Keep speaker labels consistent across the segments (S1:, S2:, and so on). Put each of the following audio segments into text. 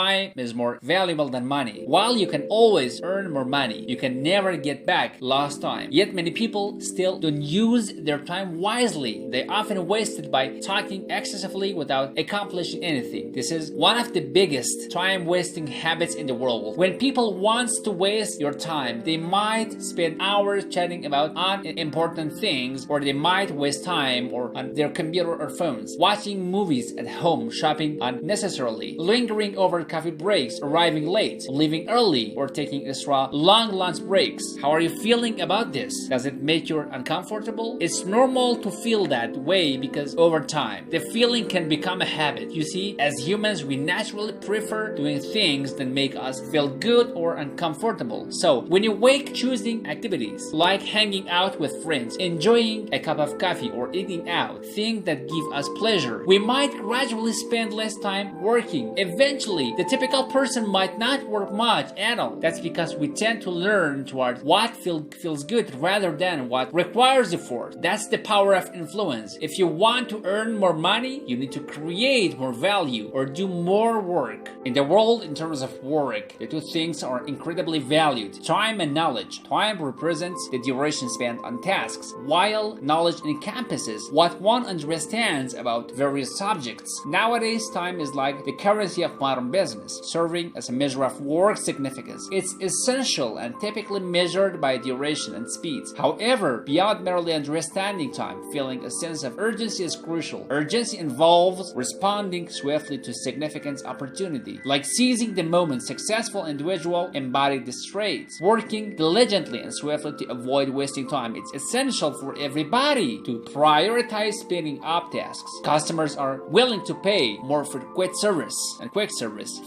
S1: time is more valuable than money. While you can always earn more money, you can never get back lost time. Yet many people still don't use their time wisely. They often waste it by talking excessively without accomplishing anything. This is one of the biggest time-wasting habits in the world. When people want to waste your time, they might spend hours chatting about unimportant things, or they might waste time on their computer or phones, watching movies at home, shopping unnecessarily, lingering over coffee breaks, arriving late, leaving early, or taking extra long lunch breaks. How are you feeling about this? Does it make you uncomfortable? It's normal to feel that way because over time, the feeling can become a habit. You see, as humans, we naturally prefer doing things that make us feel good or uncomfortable. So, when you wake, choosing activities like hanging out with friends, enjoying a cup of coffee, or eating out, things that give us pleasure, we might gradually spend less time working. Eventually, the typical person might not work much at all. That's because we tend to learn toward what feels good rather than what requires effort. That's the power of influence. If you want to earn more money, you need to create more value or do more work. In the world, in terms of work, the two things are incredibly valued: time and knowledge. Time represents the duration spent on tasks, while knowledge encompasses what one understands about various subjects. Nowadays, time is like the currency of modern business, serving as a measure of work significance. It's essential and typically measured by duration and speed. However, beyond merely understanding time, feeling a sense of urgency is crucial. Urgency involves responding swiftly to significant opportunity, like seizing the moment. Successful individual embody this trait, working diligently and swiftly to avoid wasting time. It's essential for everybody to prioritize speeding up tasks. Customers are willing to pay more for quick service.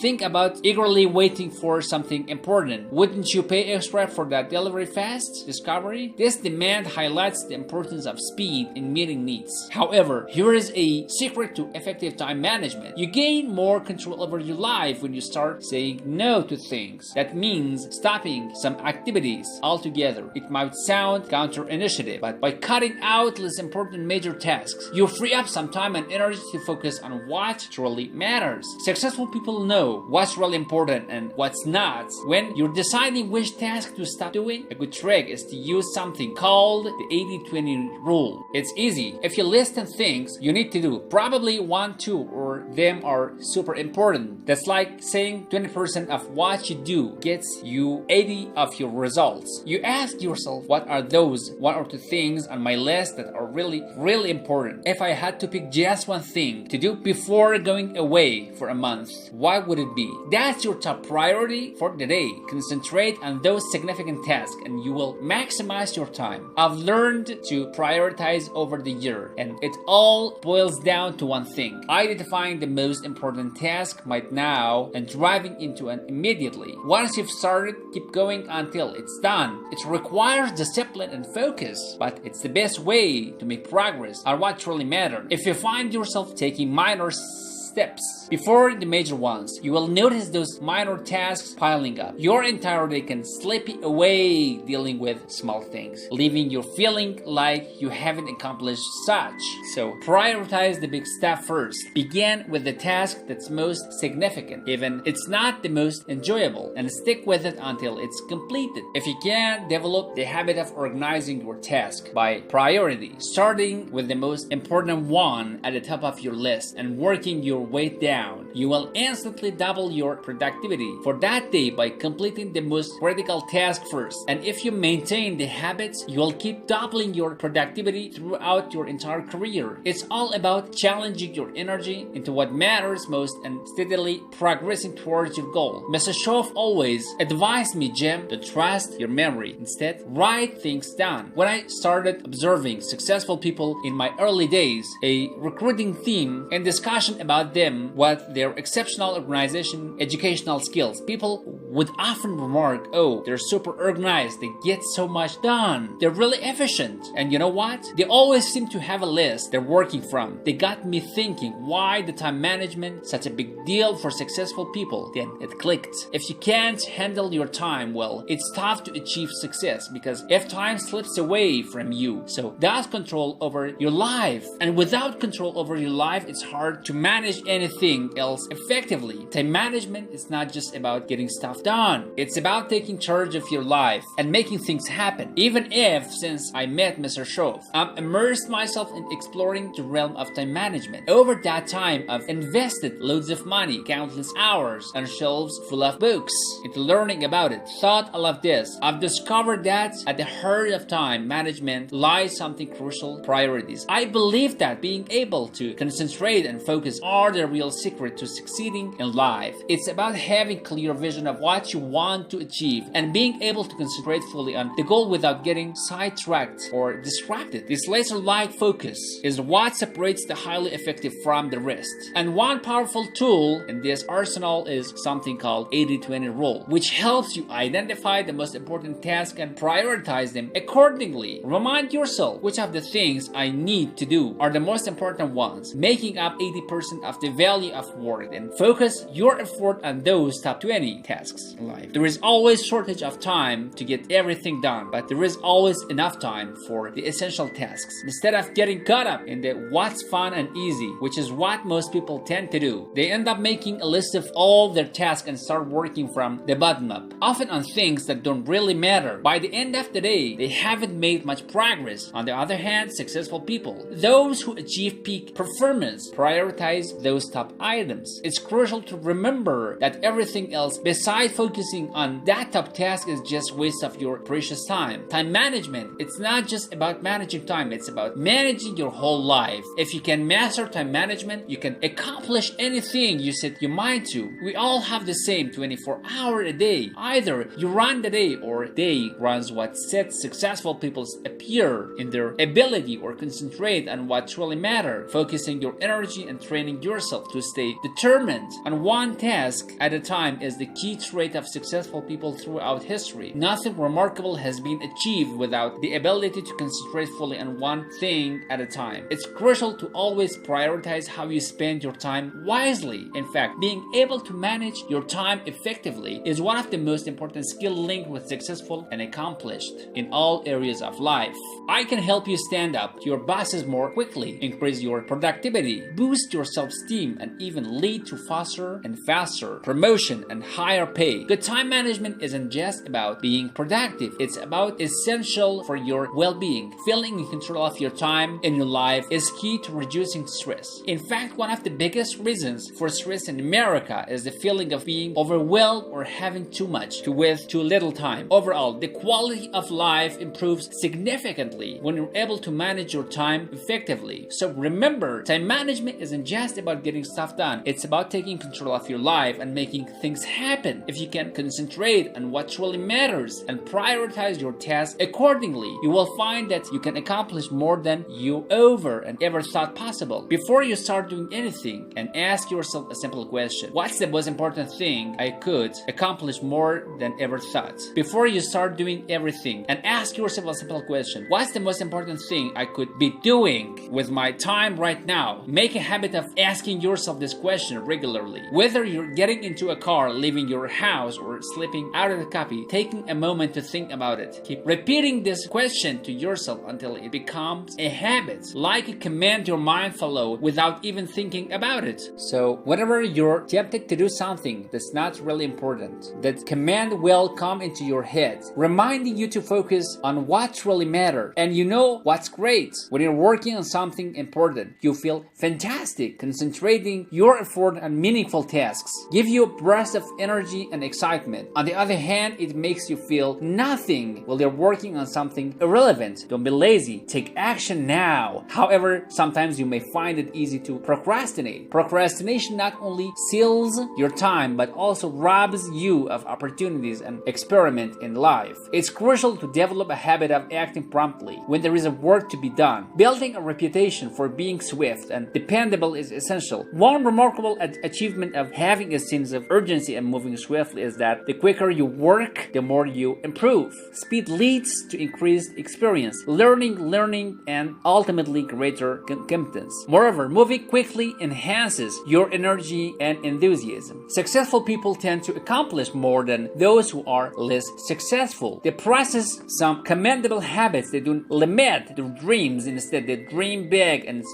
S1: Think about eagerly waiting for something important. Wouldn't you pay extra for that delivery fast discovery? This demand highlights the importance of speed in meeting needs. However, here is a secret to effective time management. You gain more control over your life when you start saying no to things. That means stopping some activities altogether. It might sound counter-initiative, but by cutting out less important major tasks, you free up some time and energy to focus on what truly matters. Successful people know what's really important and what's not. When you're deciding which task to stop doing, a good trick is to use something called the 80-20 rule. It's easy. If you list 10 things you need to do, probably 1, 2, or them are super important. That's like saying 20% of what you do gets you 80 of your results. You ask yourself, what are those 1 or 2 things on my list that are really important? If I had to pick just one thing to do before going away for a month, what would it be? That's your top priority for the day. Concentrate on those significant tasks and you will maximize your time. I've learned to prioritize over the year, and it all boils down to one thing: identifying the most important task right now and driving into it immediately. Once you've started, keep going until it's done. It requires discipline and focus, but it's the best way to make progress on what truly matters. If you find yourself taking minor steps before the major ones, you will notice those minor tasks piling up. Your entire day can slip away dealing with small things, leaving you feeling like you haven't accomplished such. So prioritize the big stuff first. Begin with the task that's most significant, even if it's not the most enjoyable, and stick with it until it's completed. If you can, develop the habit of organizing your task by priority, starting with the most important one at the top of your list and working your way down. You will instantly double your productivity for that day by completing the most critical task first. And if you maintain the habits, you will keep doubling your productivity throughout your entire career. It's all about challenging your energy into what matters most and steadily progressing towards your goal. Mr. Shoff always advised me, Jim, to trust your memory. Instead, write things down. When I started observing successful people in my early days, a recruiting theme and discussion about them was their exceptional organization, educational skills. People would often remark, oh, they're super organized, they get so much done, they're really efficient. And you know what? They always seem to have a list they're working from. They got me thinking, why the time management such a big deal for successful people? Then it clicked. If you can't handle your time well, it's tough to achieve success, because if time slips away from you, so that's control over your life. And without control over your life, it's hard to manage anything else else effectively. Time management is not just about getting stuff done. It's about taking charge of your life and making things happen. Even if, since I met Mr. Shove, I've immersed myself in exploring the realm of time management. Over that time, I've invested loads of money, countless hours, on shelves full of books, into learning about it. Thought I love this. I've discovered that at the heart of time management lies something crucial: priorities. I believe that being able to concentrate and focus are the real secret to succeeding in life. It's about having clear vision of what you want to achieve and being able to concentrate fully on the goal without getting sidetracked or distracted. This laser-like focus is what separates the highly effective from the rest. And one powerful tool in this arsenal is something called 80-20 rule, which helps you identify the most important tasks and prioritize them accordingly. Remind yourself which of the things I need to do are the most important ones, making up 80% of the value of work, and focus your effort on those top 20 tasks in life. There is always shortage of time to get everything done, but there is always enough time for the essential tasks. Instead of getting caught up in the what's fun and easy, which is what most people tend to do, they end up making a list of all their tasks and start working from the bottom up, often on things that don't really matter. By the end of the day, they haven't made much progress. On the other hand, successful people, those who achieve peak performance, prioritize those top items. It's crucial to remember that everything else besides focusing on that top task is just waste of your precious time. Time management, it's not just about managing time, it's about managing your whole life. If you can master time management, you can accomplish anything you set your mind to. We all have the same 24 hours a day. Either you run the day or day runs. What sets successful people appear in their ability or concentrate on what truly matters. Focusing your energy and training yourself to stay determined on one task at a time is the key trait of successful people throughout history. Nothing remarkable has been achieved without the ability to concentrate fully on one thing at a time. It's crucial to always prioritize how you spend your time wisely. In fact, being able to manage your time effectively is one of the most important skills linked with successful and accomplished in all areas of life. I can help you stand up to your bosses more quickly, increase your productivity, boost your self-esteem, and even lead to faster and faster promotion and higher pay. Good time management isn't just about being productive, it's about essential for your well-being. Feeling in control of your time in your life is key to reducing stress. In fact, one of the biggest reasons for stress in America is the feeling of being overwhelmed or having too much with too little time. Overall, the quality of life improves significantly when you're able to manage your time effectively. So remember, time management isn't just about getting stuff done, it's about taking control of your life and making things happen. If you can concentrate on what truly matters and prioritize your tasks accordingly, you will find that you can accomplish more than you ever thought possible. Before you start doing anything, and ask yourself a simple question: what's the most important thing I could accomplish more than ever thought? Before you start doing everything, and ask yourself a simple question: what's the most important thing I could be doing with my time right now? Make a habit of asking yourself this question regularly. Whether you're getting into a car, leaving your house, or slipping out of the coffee, taking a moment to think about it. Keep repeating this question to yourself until it becomes a habit, like a command your mind follow without even thinking about it. So whenever you're tempted to do something that's not really important, that command will come into your head, reminding you to focus on what really matters. And you know what's great? When you're working on something important, you feel fantastic. Concentrating your effort on meaningful tasks give you a burst of energy and excitement. On the other hand, it makes you feel nothing while you're working on something irrelevant. Don't be lazy. Take action now. However, sometimes you may find it easy to procrastinate. Procrastination not only steals your time but also robs you of opportunities and experiment in life. It's crucial to develop a habit of acting promptly when there is a work to be done. Building a reputation for being swift and dependable is essential. One remarkable achievement of having a sense of urgency and moving swiftly is that the quicker you work, the more you improve. Speed leads to increased experience, learning, and ultimately greater competence. Moreover, moving quickly enhances your energy and enthusiasm. Successful people tend to accomplish more than those who are less successful. They practice some commendable habits. They don't limit their dreams. Instead, they dream big and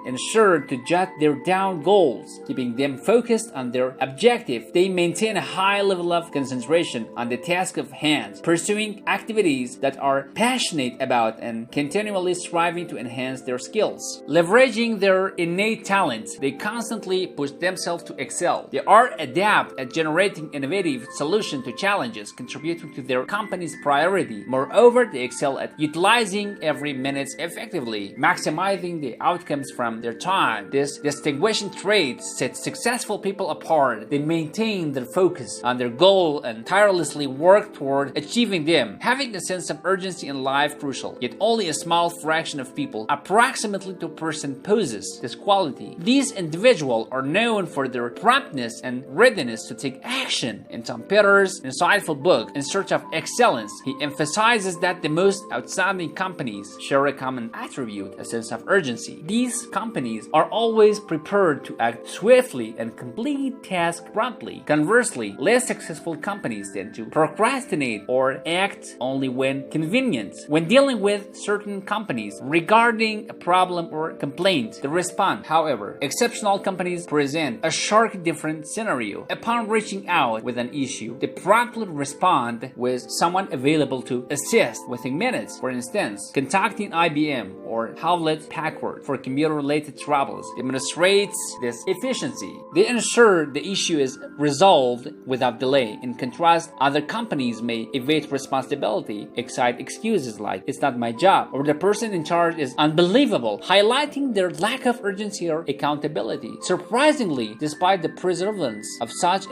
S1: ensure to jot their down goals. keeping them focused on their objective. They maintain a high level of concentration on the task of hand, pursuing activities that are passionate about and continually striving to enhance their skills. Leveraging their innate talents, they constantly push themselves to excel. They are adept at generating innovative solutions to challenges, contributing to their company's priority. Moreover, they excel at utilizing every minute effectively, maximizing the outcomes from their time. This distinguishing trait sets successful people apart. They maintain their focus on their goal and tirelessly work toward achieving them, having a sense of urgency in life crucial. Yet only a small fraction of people, approximately 2%, possess this quality. These individuals are known for their promptness and readiness to take action. In Tom Peters' insightful book, In Search of Excellence, he emphasizes that the most outstanding companies share a common attribute, a sense of urgency. These companies are always prepared to act swiftly and complete tasks promptly. Conversely, less successful companies tend to procrastinate or act only when convenient. When dealing with certain companies regarding a problem or complaint, they respond. However, exceptional companies present a sharp different scenario. Upon reaching out with an issue, they promptly respond with someone available to assist within minutes. For instance, contacting IBM or Hewlett-Packard for computer-related troubles demonstrates this efficiency. They ensure the issue is resolved without delay. In contrast, other companies may evade responsibility, cite excuses like "it's not my job" or "the person in charge is unbelievable," highlighting their lack of urgency or accountability. Surprisingly, despite the prevalence of such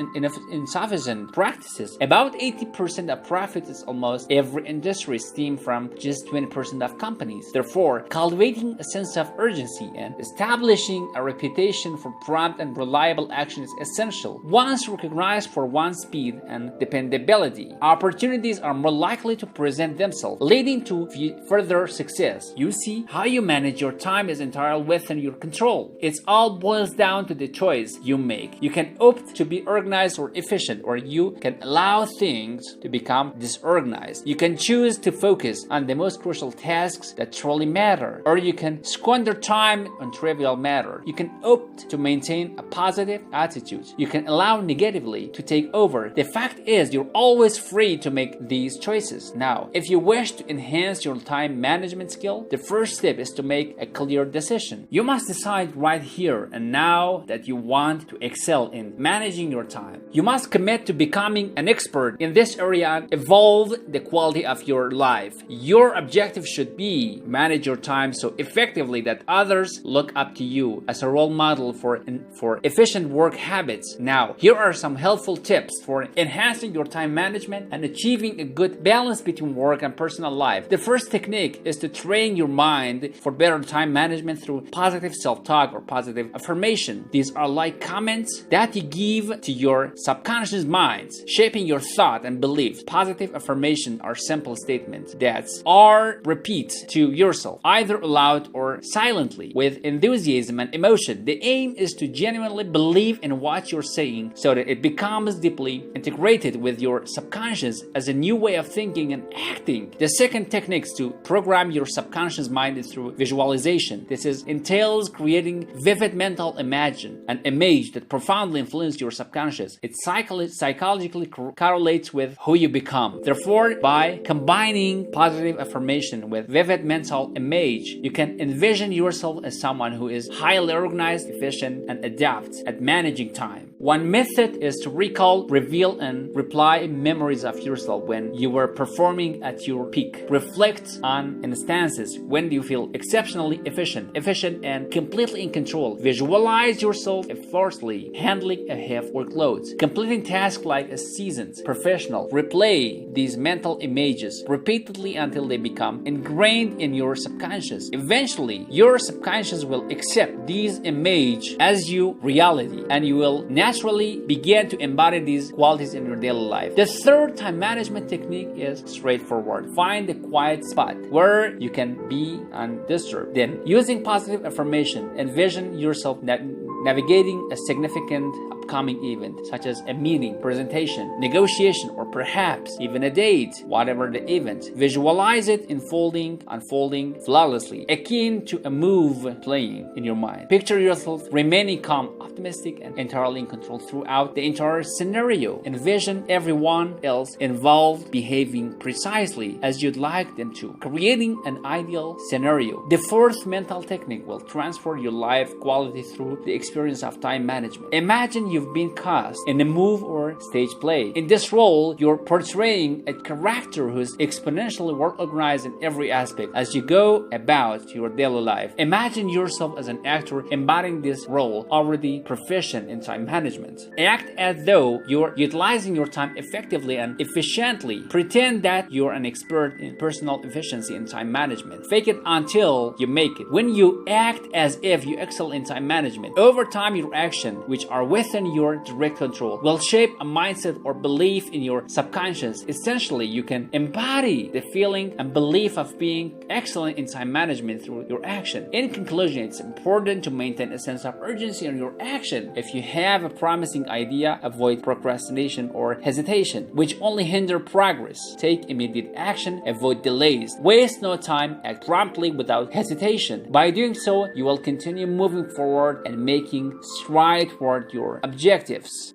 S1: insufficient practices, about 80% of profits in almost every industry stem from just 20% of companies. Therefore, cultivating a sense of urgency and establishing a reputation for prompt and reliable action is essential. Once recognized for one's speed and dependability, opportunities are more likely to present themselves, leading to further success. You see, how you manage your time is entirely within your control. It all boils down to the choice you make. You can opt to be organized or efficient, or you can allow things to become disorganized. You can choose to focus on the most crucial tasks that truly matter, or you can squander time on trivial matter. You can opt to maintain a positive attitude. You can allow negatively to take over. The fact is, you're always free to make these choices. Now, if you wish to enhance your time management skill, the first step is to make a clear decision. You must decide right here and now that you want to excel in managing your time. You must commit to becoming an expert in this area and evolve the quality of your life. Your objective should be manage your time so effectively that others look up to you as a role model for efficient work habits. Now, here are some helpful tips for enhancing your time management and achieving a good balance between work and personal life. The first technique is to train your mind for better time management through positive self-talk or positive affirmation. These are like comments that you give to your subconscious mind, shaping your thought and beliefs. Positive affirmation are simple statements that are repeat to yourself, either aloud or silently, with enthusiasm and emotion. The aim is to genuinely believe in what you're saying so that it becomes deeply integrated with your subconscious as a new way of thinking and acting. The second technique is to program your subconscious mind through visualization. This entails creating vivid mental an image that profoundly influences your subconscious. It psychologically correlates with who you become. Therefore, by combining positive affirmation with vivid mental image, you can envision yourself as someone who is highly organized, efficient, and adept at managing time. One method is to recall, reveal, and replay memories of yourself when you were performing at your peak. Reflect on instances when you feel exceptionally efficient, and completely in control. Visualize yourself effortlessly handling a heavy workload, completing tasks like a seasoned professional. Replay these mental images repeatedly until they become ingrained in your subconscious. Eventually, your subconscious will accept these images as your reality, and you will naturally begin to embody these qualities in your daily life. The third time management technique is straightforward. Find a quiet spot where you can be undisturbed. Then, using positive affirmation, envision yourself navigating a significant upcoming event, such as a meeting, presentation, negotiation, or perhaps even a date, whatever the event. Visualize it unfolding flawlessly, akin to a move playing in your mind. Picture yourself remaining calm, optimistic, and entirely in control throughout the entire scenario. Envision everyone else involved behaving precisely as you'd like them to, creating an ideal scenario. The fourth mental technique will transfer your life quality through the experience of time management. Imagine you've been cast in a move or stage play. In this role, you're portraying a character who's exponentially well organized in every aspect as you go about your daily life. Imagine yourself as an actor embodying this role, already proficient in time management. Act as though you're utilizing your time effectively and efficiently. Pretend that you're an expert in personal efficiency and time management. Fake it until you make it. When you act as if you excel in time management, over time your actions, which are within your direct control, will shape a mindset or belief in your subconscious. Essentially, you can embody the feeling and belief of being excellent in time management through your action. In conclusion, it's important to maintain a sense of urgency in your action. If you have a promising idea, avoid procrastination or hesitation, which only hinder progress. Take immediate action, avoid delays. Waste no time, act promptly without hesitation. By doing so, you will continue moving forward and making stride toward your objectives.